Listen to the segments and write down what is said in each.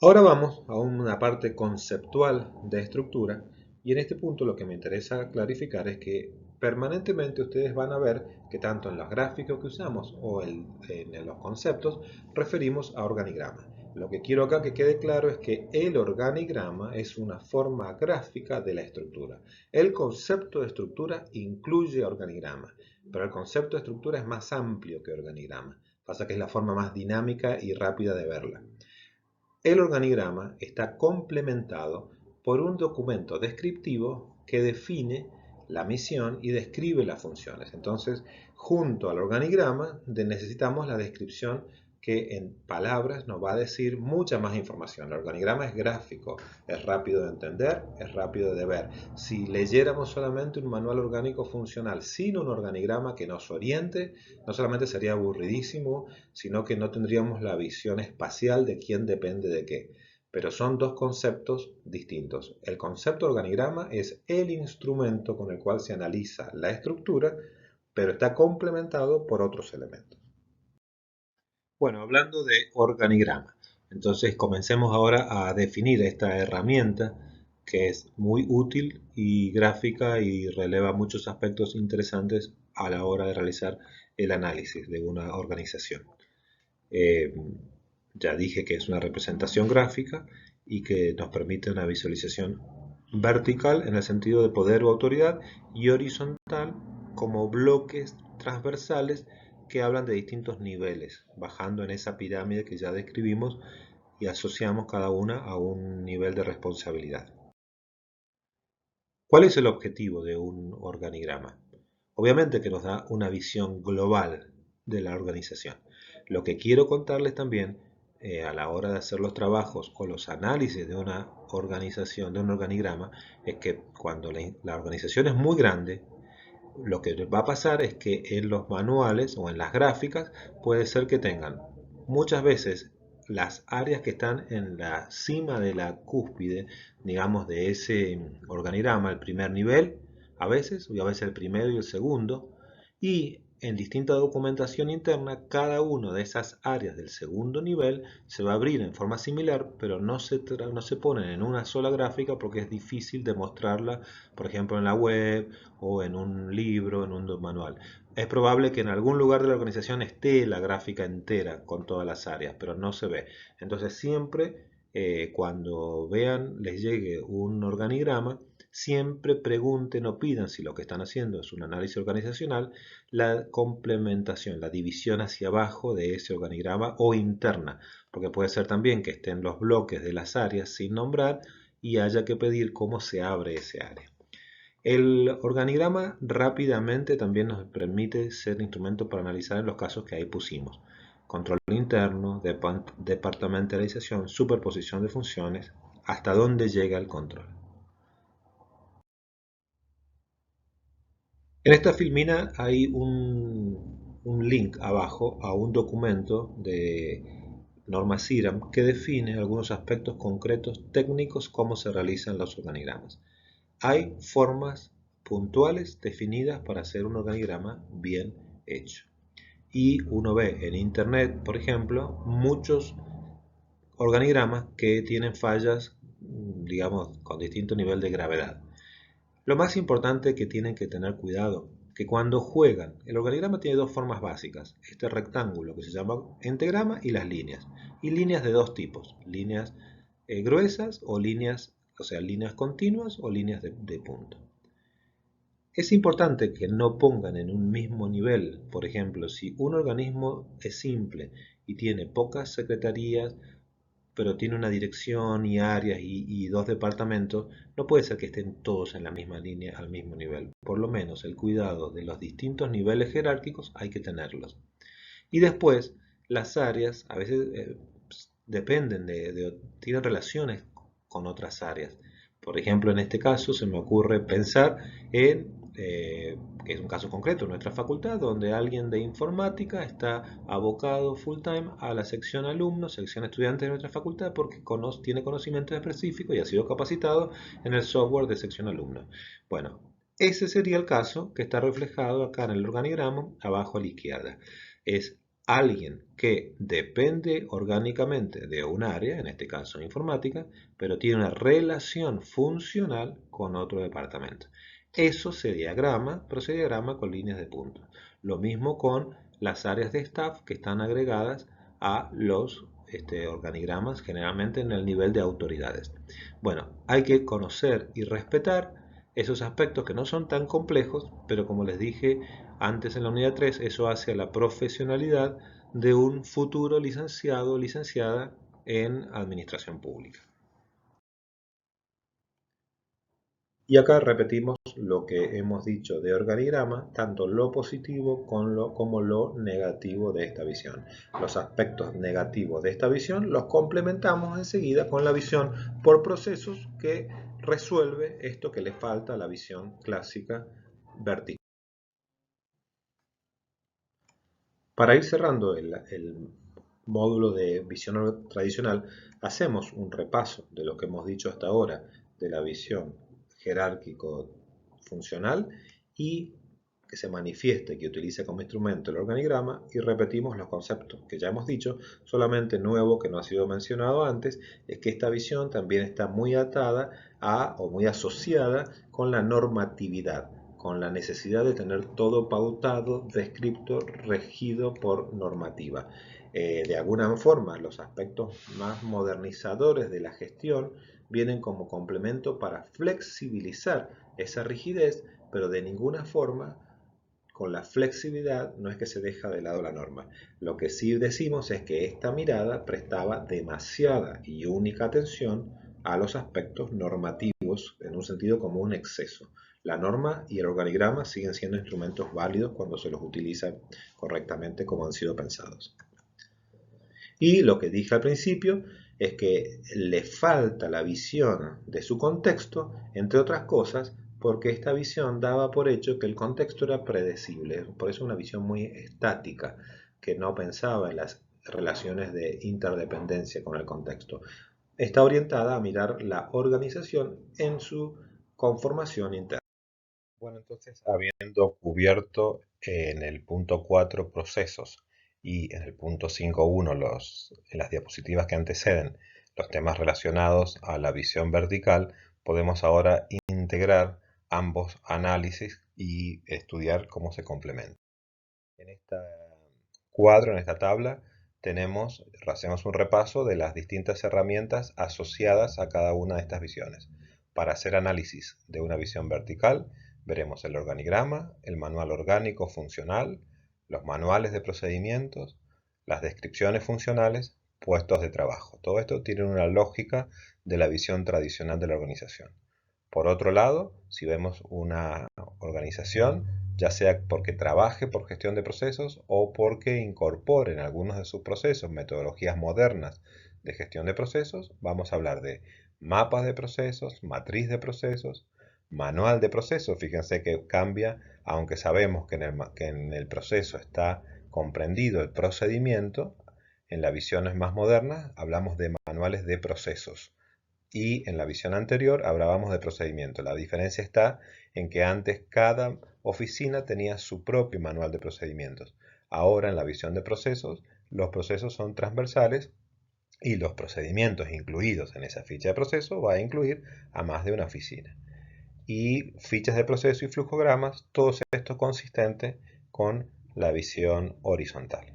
Ahora vamos a una parte conceptual de estructura y en este punto lo que me interesa clarificar es que permanentemente ustedes van a ver que tanto en los gráficos que usamos o en los conceptos referimos a organigrama. Lo que quiero acá que quede claro es que el organigrama es una forma gráfica de la estructura. El concepto de estructura incluye organigrama, pero el concepto de estructura es más amplio que organigrama. Pasa que es la forma más dinámica y rápida de verla. El organigrama está complementado por un documento descriptivo que define la misión y describe las funciones. Entonces, junto al organigrama necesitamos la descripción que en palabras nos va a decir mucha más información. El organigrama es gráfico, es rápido de entender, es rápido de ver. Si leyéramos solamente un manual orgánico funcional sin un organigrama que nos oriente, no solamente sería aburridísimo, sino que no tendríamos la visión espacial de quién depende de qué. Pero son dos conceptos distintos. El concepto organigrama es el instrumento con el cual se analiza la estructura, pero está complementado por otros elementos. Bueno, hablando de organigrama, entonces comencemos ahora a definir esta herramienta que es muy útil y gráfica y releva muchos aspectos interesantes a la hora de realizar el análisis de una organización. Eh, ya dije que es una representación gráfica y que nos permite una visualización vertical en el sentido de poder o autoridad y horizontal como bloques transversales que hablan de distintos niveles, bajando en esa pirámide que ya describimos y asociamos cada una a un nivel de responsabilidad. ¿Cuál es el objetivo de un organigrama? Obviamente que nos da una visión global de la organización. Lo que quiero contarles también a la hora de hacer los trabajos o los análisis de una organización, de un organigrama, es que cuando la organización es muy grande, lo que va a pasar es que en los manuales o en las gráficas puede ser que tengan muchas veces las áreas que están en la cima de la cúspide, digamos, de ese organigrama, el primer nivel, y a veces el primero y el segundo, y en distinta documentación interna, cada una de esas áreas del segundo nivel se va a abrir en forma similar, pero no se ponen en una sola gráfica porque es difícil de mostrarla, por ejemplo, en la web o en un libro, en un manual. Es probable que en algún lugar de la organización esté la gráfica entera con todas las áreas, pero no se ve. Entonces siempre cuando vean, les llegue un organigrama, siempre pregunten o pidan, si lo que están haciendo es un análisis organizacional, la complementación, la división hacia abajo de ese organigrama o interna, porque puede ser también que estén los bloques de las áreas sin nombrar y haya que pedir cómo se abre ese área. El organigrama rápidamente también nos permite ser instrumento para analizar en los casos que ahí pusimos. Control interno, departamentalización, superposición de funciones, hasta dónde llega el control. En esta filmina hay un link abajo a un documento de norma CIRAM que define algunos aspectos concretos técnicos cómo se realizan los organigramas. Hay formas puntuales definidas para hacer un organigrama bien hecho. Y uno ve en internet, por ejemplo, muchos organigramas que tienen fallas, digamos, con distinto nivel de gravedad. Lo más importante que tienen que tener cuidado, que cuando juegan, el organigrama tiene dos formas básicas, este rectángulo que se llama entagrama y las líneas. Y líneas de dos tipos, líneas gruesas o líneas, o sea, líneas continuas o líneas de punto. Es importante que no pongan en un mismo nivel, por ejemplo, si un organismo es simple y tiene pocas secretarías, pero tiene una dirección y áreas y dos departamentos, no puede ser que estén todos en la misma línea al mismo nivel. Por lo menos el cuidado de los distintos niveles jerárquicos hay que tenerlos. Y después, las áreas a veces dependen tienen relaciones con otras áreas. Por ejemplo, en este caso se me ocurre pensar en, que es un caso concreto en nuestra facultad, donde alguien de informática está abocado full time a la sección alumnos, sección estudiantes de nuestra facultad, porque tiene conocimientos específicos y ha sido capacitado en el software de sección alumnos. Bueno, ese sería el caso que está reflejado acá en el organigrama, abajo a la izquierda. Es alguien que depende orgánicamente de un área, en este caso informática, pero tiene una relación funcional con otro departamento. Eso se diagrama, procediagrama con líneas de puntos. Lo mismo con las áreas de staff que están agregadas a los organigramas, generalmente en el nivel de autoridades. Bueno, hay que conocer y respetar esos aspectos que no son tan complejos, pero como les dije antes en la unidad 3, eso hace a la profesionalidad de un futuro licenciado o licenciada en administración pública. Y acá repetimos lo que hemos dicho de organigrama, tanto lo positivo como lo negativo de esta visión. Los aspectos negativos de esta visión los complementamos enseguida con la visión por procesos que resuelve esto que le falta a la visión clásica vertical. Para ir cerrando el módulo de visión tradicional, hacemos un repaso de lo que hemos dicho hasta ahora de la visión jerárquico-funcional y que se manifieste, que utilice como instrumento el organigrama, y repetimos los conceptos que ya hemos dicho. Solamente nuevo que no ha sido mencionado antes es que esta visión también está muy atada a o muy asociada con la normatividad, con la necesidad de tener todo pautado, descrito, regido por normativa. De alguna forma, los aspectos más modernizadores de la gestión vienen como complemento para flexibilizar esa rigidez, pero de ninguna forma con la flexibilidad no es que se deja de lado la norma. Lo que sí decimos es que esta mirada prestaba demasiada y única atención a los aspectos normativos en un sentido como un exceso. La norma y el organigrama siguen siendo instrumentos válidos cuando se los utiliza correctamente como han sido pensados. Y lo que dije al principio es que le falta la visión de su contexto, entre otras cosas, porque esta visión daba por hecho que el contexto era predecible, por eso una visión muy estática, que no pensaba en las relaciones de interdependencia con el contexto. Está orientada a mirar la organización en su conformación interna. Bueno, entonces, habiendo cubierto en el punto 4 procesos y en el punto 5.1 en las diapositivas que anteceden los temas relacionados a la visión vertical, podemos ahora integrar ambos análisis y estudiar cómo se complementan. En este cuadro, en esta tabla, hacemos un repaso de las distintas herramientas asociadas a cada una de estas visiones. Para hacer análisis de una visión vertical, veremos el organigrama, el manual orgánico funcional, los manuales de procedimientos, las descripciones funcionales, puestos de trabajo. Todo esto tiene una lógica de la visión tradicional de la organización. Por otro lado, si vemos una organización, ya sea porque trabaje por gestión de procesos o porque incorpore en algunos de sus procesos metodologías modernas de gestión de procesos, vamos a hablar de mapas de procesos, matriz de procesos, manual de procesos. Fíjense que cambia, aunque sabemos que en el proceso está comprendido el procedimiento, en las visiones más modernas hablamos de manuales de procesos. Y en la visión anterior hablábamos de procedimiento. La diferencia está en que antes cada oficina tenía su propio manual de procedimientos. Ahora en la visión de procesos, los procesos son transversales y los procedimientos incluidos en esa ficha de proceso va a incluir a más de una oficina. Y fichas de proceso y flujogramas, todo esto consistente con la visión horizontal.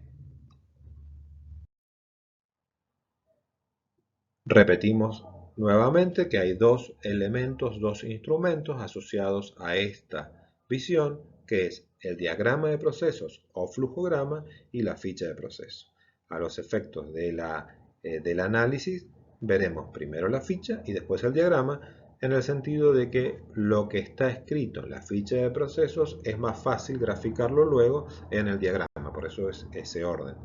Repetimos nuevamente que hay dos elementos, dos instrumentos asociados a esta visión, que es el diagrama de procesos o flujograma y la ficha de proceso. A los efectos del análisis veremos primero la ficha y después el diagrama, en el sentido de que lo que está escrito en la ficha de procesos es más fácil graficarlo luego en el diagrama, por eso es ese orden.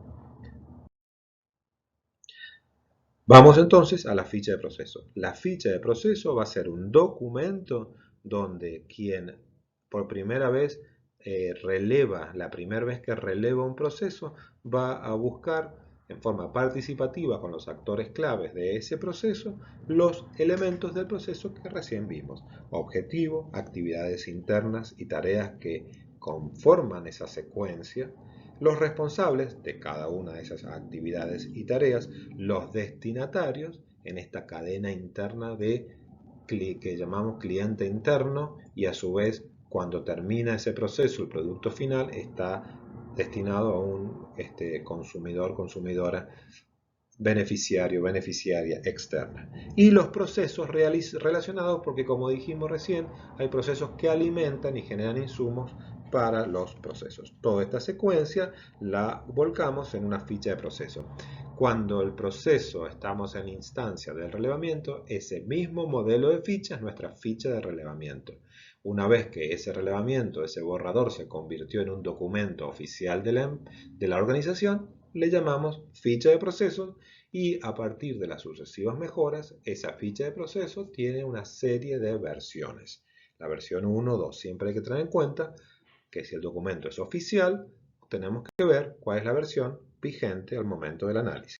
Vamos entonces a la ficha de proceso. La ficha de proceso va a ser un documento donde quien por primera vez la primera vez que releva un proceso, va a buscar en forma participativa con los actores claves de ese proceso los elementos del proceso que recién vimos. Objetivo, actividades internas y tareas que conforman esa secuencia, los responsables de cada una de esas actividades y tareas, los destinatarios en esta cadena interna que llamamos cliente interno, y a su vez cuando termina ese proceso el producto final está destinado a un consumidor, consumidora, beneficiario, beneficiaria externa. Y los procesos relacionados, porque como dijimos recién, hay procesos que alimentan y generan insumos para los procesos. Toda esta secuencia la volcamos en una ficha de proceso. Cuando el proceso estamos en instancia del relevamiento, ese mismo modelo de ficha es nuestra ficha de relevamiento. Una vez que ese relevamiento, ese borrador se convirtió en un documento oficial de la organización, le llamamos ficha de procesos, y a partir de las sucesivas mejoras, esa ficha de proceso tiene una serie de versiones. La versión 1 o 2. Siempre hay que tener en cuenta que si el documento es oficial, tenemos que ver cuál es la versión vigente al momento del análisis.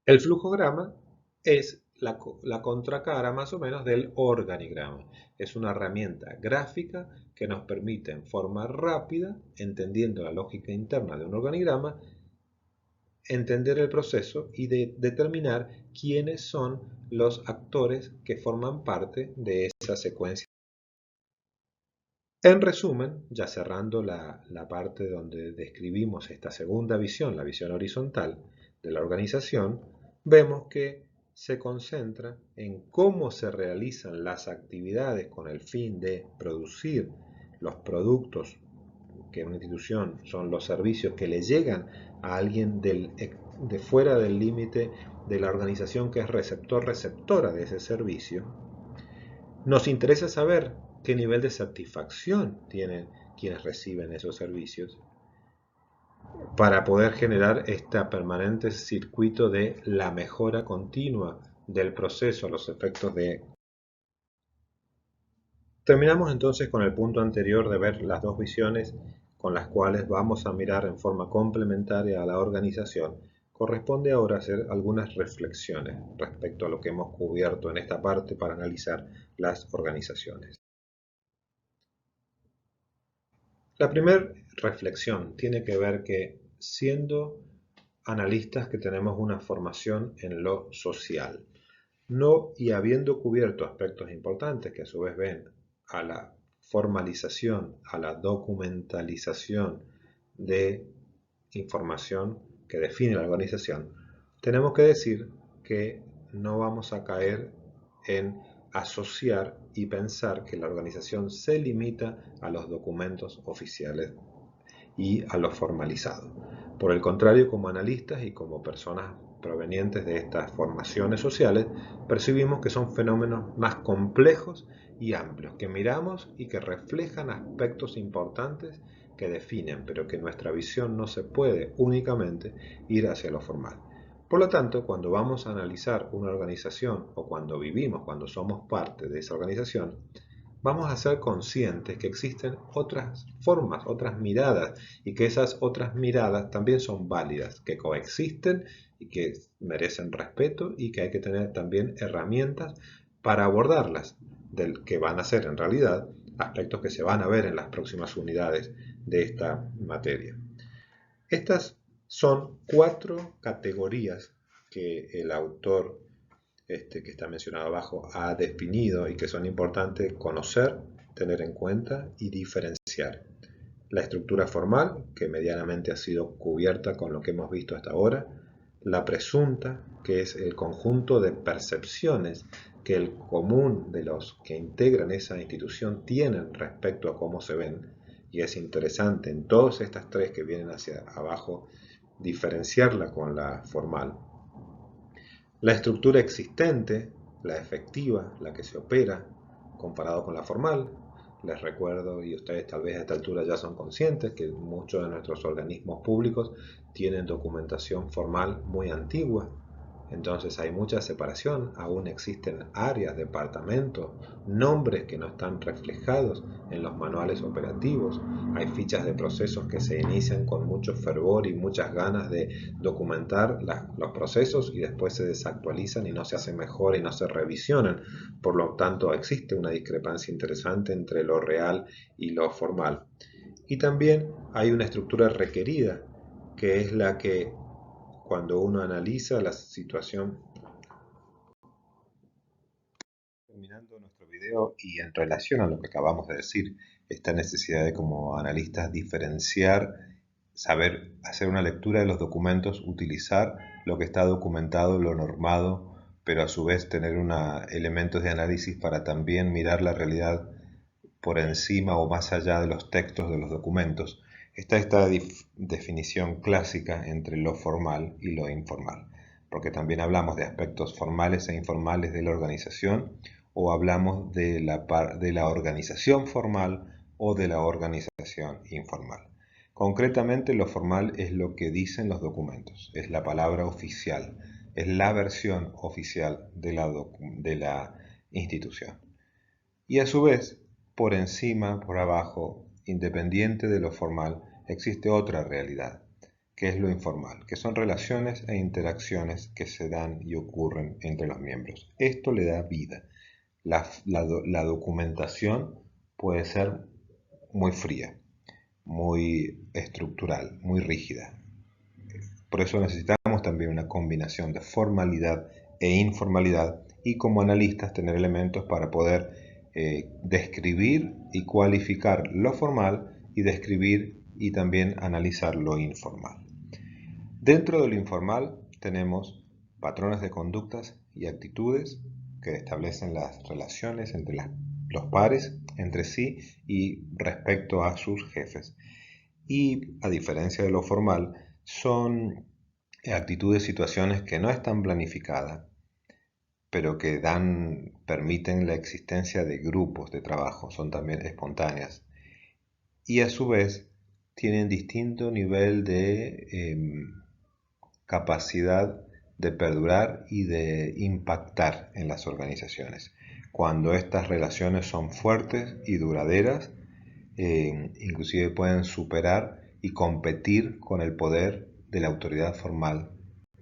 El flujograma es la contracara más o menos del organigrama. Es una herramienta gráfica que nos permite en forma rápida, entendiendo la lógica interna de un organigrama, entender el proceso y determinar quiénes son los actores que forman parte de esa secuencia. En resumen, ya cerrando la parte donde describimos esta segunda visión, la visión horizontal de la organización, vemos que se concentra en cómo se realizan las actividades con el fin de producir los productos que en una institución son los servicios que le llegan a alguien de fuera del límite de la organización que es receptora de ese servicio. Nos interesa saber qué nivel de satisfacción tienen quienes reciben esos servicios para poder generar este permanente circuito de la mejora continua del proceso a los efectos de... Terminamos entonces con el punto anterior de ver las dos visiones con las cuales vamos a mirar en forma complementaria a la organización. Corresponde ahora hacer algunas reflexiones respecto a lo que hemos cubierto en esta parte para analizar las organizaciones. La primera reflexión tiene que ver que siendo analistas que tenemos una formación en lo social, y habiendo cubierto aspectos importantes que a su vez ven a la formalización, a la documentalización de información que define la organización, tenemos que decir que no vamos a caer en asociar y pensar que la organización se limita a los documentos oficiales y a lo formalizado. Por el contrario, como analistas y como personas provenientes de estas formaciones sociales, percibimos que son fenómenos más complejos y amplios, que miramos y que reflejan aspectos importantes que definen, pero que nuestra visión no se puede únicamente ir hacia lo formal. Por lo tanto, cuando vamos a analizar una organización o cuando vivimos, cuando somos parte de esa organización, vamos a ser conscientes que existen otras formas, otras miradas, y que esas otras miradas también son válidas, que coexisten y que merecen respeto, y que hay que tener también herramientas para abordarlas, del que van a ser en realidad aspectos que se van a ver en las próximas unidades de esta materia. Estas son 4 categorías que el autor que está mencionado abajo ha definido y que son importantes conocer, tener en cuenta y diferenciar. La estructura formal, que medianamente ha sido cubierta con lo que hemos visto hasta ahora. La presunta, que es el conjunto de percepciones que el común de los que integran esa institución tienen respecto a cómo se ven. Y es interesante en todas estas 3 que vienen hacia abajo diferenciarla con la formal. La estructura existente, la efectiva, la que se opera, comparado con la formal. Les recuerdo, y ustedes tal vez a esta altura ya son conscientes, que muchos de nuestros organismos públicos tienen documentación formal muy antigua. Entonces hay mucha separación, aún existen áreas, departamentos, nombres que no están reflejados en los manuales operativos. Hay fichas de procesos que se inician con mucho fervor y muchas ganas de documentar los procesos y después se desactualizan y no se hacen mejor y no se revisionan. Por lo tanto, existe una discrepancia interesante entre lo real y lo formal. Y también hay una estructura requerida, que es la que cuando uno analiza la situación. Terminando nuestro video y en relación a lo que acabamos de decir, esta necesidad de como analistas diferenciar, saber hacer una lectura de los documentos, utilizar lo que está documentado, lo normado, pero a su vez tener elementos de análisis para también mirar la realidad por encima o más allá de los textos de los documentos. Está esta definición clásica entre lo formal y lo informal, porque también hablamos de aspectos formales e informales de la organización, o hablamos de la organización formal o de la organización informal. Concretamente, lo formal es lo que dicen los documentos, es la palabra oficial, es la versión oficial de la institución. Y a su vez, por encima, por abajo, independiente de lo formal, existe otra realidad, que es lo informal, que son relaciones e interacciones que se dan y ocurren entre los miembros. Esto le da vida. La documentación puede ser muy fría, muy estructural, muy rígida. Por eso necesitamos también una combinación de formalidad e informalidad y como analistas tener elementos para poder describir y cualificar lo formal y describir y también analizar lo informal. Dentro de lo informal tenemos patrones de conductas y actitudes que establecen las relaciones entre los pares entre sí y respecto a sus jefes. Y a diferencia de lo formal, son actitudes, situaciones que no están planificadas, pero que permiten la existencia de grupos de trabajo, son también espontáneas. Y a su vez tienen distinto nivel de capacidad de perdurar y de impactar en las organizaciones. Cuando estas relaciones son fuertes y duraderas, inclusive pueden superar y competir con el poder de la autoridad formal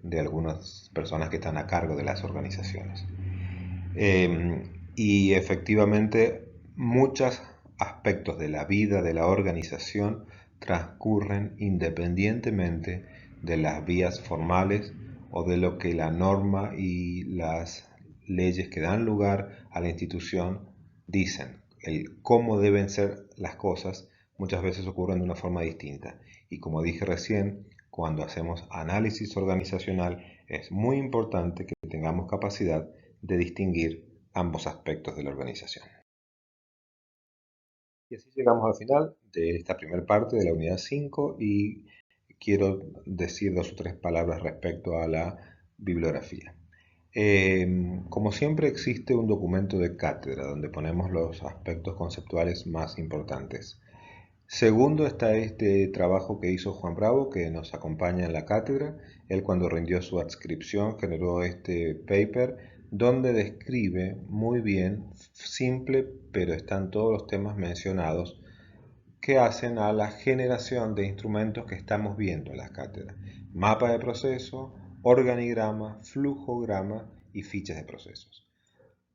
de algunas personas que están a cargo de las organizaciones. Y efectivamente muchos aspectos de la vida de la organización transcurren independientemente de las vías formales o de lo que la norma y las leyes que dan lugar a la institución dicen. El cómo deben ser las cosas muchas veces ocurren de una forma distinta. Y como dije recién, cuando hacemos análisis organizacional es muy importante que tengamos capacidad de distinguir ambos aspectos de la organización. Y así llegamos al final de esta primera parte de la unidad 5 y quiero decir 2 o 3 palabras respecto a la bibliografía. Como siempre existe un documento de cátedra donde ponemos los aspectos conceptuales más importantes. Segundo está este trabajo que hizo Juan Bravo, que nos acompaña en la cátedra. Él cuando rindió su adscripción generó este paper donde describe muy bien, simple, pero están todos los temas mencionados que hacen a la generación de instrumentos que estamos viendo en las cátedras. Mapa de proceso, organigrama, flujograma y fichas de procesos.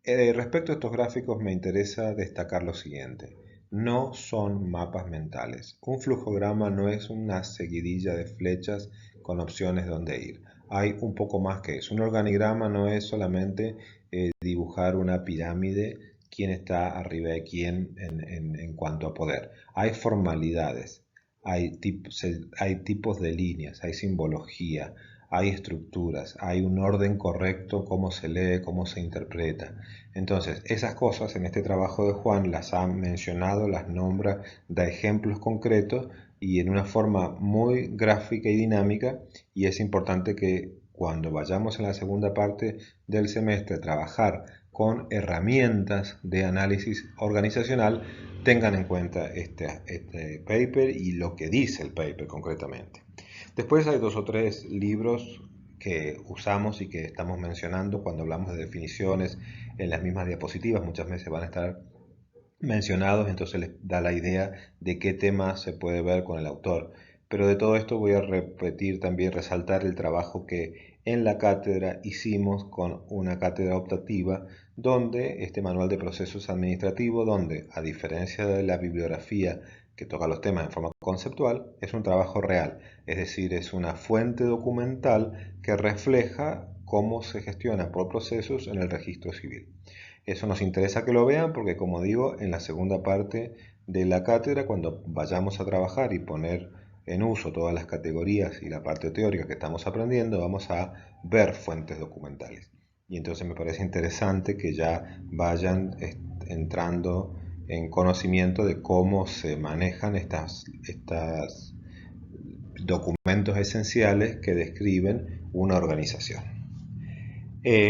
Respecto a estos gráficos me interesa destacar lo siguiente. No son mapas mentales. Un flujograma no es una seguidilla de flechas con opciones donde ir. Hay un poco más que eso. Un organigrama no es solamente dibujar una pirámide, quién está arriba de quién en cuanto a poder. Hay formalidades, hay tipos de líneas, hay simbología, hay estructuras, hay un orden correcto, cómo se lee, cómo se interpreta. Entonces, esas cosas en este trabajo de Juan las ha mencionado, las nombra, da ejemplos concretos y en una forma muy gráfica y dinámica, y es importante que cuando vayamos en la segunda parte del semestre a trabajar con herramientas de análisis organizacional, tengan en cuenta este paper y lo que dice el paper concretamente. Después hay 2 o 3 libros que usamos y que estamos mencionando cuando hablamos de definiciones en las mismas diapositivas. Muchas veces van a estar mencionados, entonces les da la idea de qué tema se puede ver con el autor. Pero de todo esto voy a repetir también, resaltar el trabajo que en la cátedra hicimos con una cátedra optativa, donde este manual de procesos administrativos, donde a diferencia de la bibliografía que toca los temas en forma conceptual, es un trabajo real, es decir, es una fuente documental que refleja cómo se gestiona por procesos en el registro civil. Eso nos interesa que lo vean porque, como digo, en la segunda parte de la cátedra, cuando vayamos a trabajar y poner en uso todas las categorías y la parte teórica que estamos aprendiendo, vamos a ver fuentes documentales. Y entonces me parece interesante que ya vayan entrando en conocimiento de cómo se manejan estas documentos esenciales que describen una organización.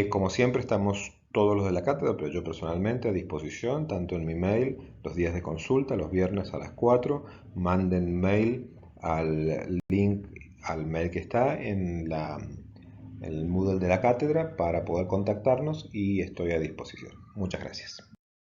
Como siempre estamos todos los de la cátedra, pero yo personalmente a disposición, tanto en mi mail, los días de consulta, los viernes a las 4, manden mail al link, al mail que está en el Moodle de la cátedra para poder contactarnos y estoy a disposición. Muchas gracias.